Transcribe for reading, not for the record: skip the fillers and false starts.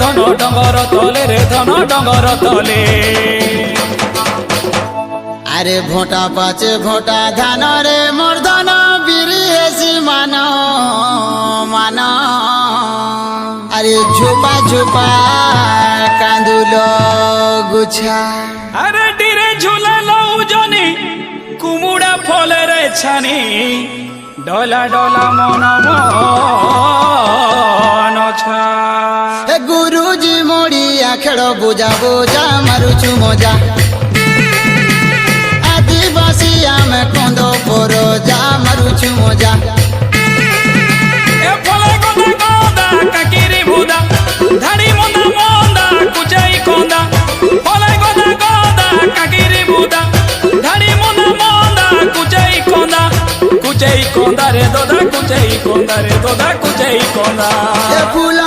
ধন ডঙ্গর তলে রে ধন ডঙ্গর তলে আরে ভোটা পাচে ভোটা ধান রে মোর ধন বিরি হেসি মান মান আরে ঝোপা ঝোপা কান্দুল গুছা আরে ডিরে ঝুলালো উজনি কুমুড়া ফলে রে ছানি ডলা ডলা মন মন ছা এ গুরুজি মোড়িয়া খেল বুঝা বুঝা মারুছু মজা আদিবাসী আমি কন্দ পরজা মারুছু মজা এ ফলে গদা গদা কাকিরি বুদা ধাড়ি মন্দা মন্দা কুচাই কন্দা ফলে গদা গদা কাকিরি বুদা ধাড়ি মন্দা মন্দা কুচাই কন্দা রে দোদা কুচাই কন্দা রে দোদা কুচাই কন্দা এ ফুল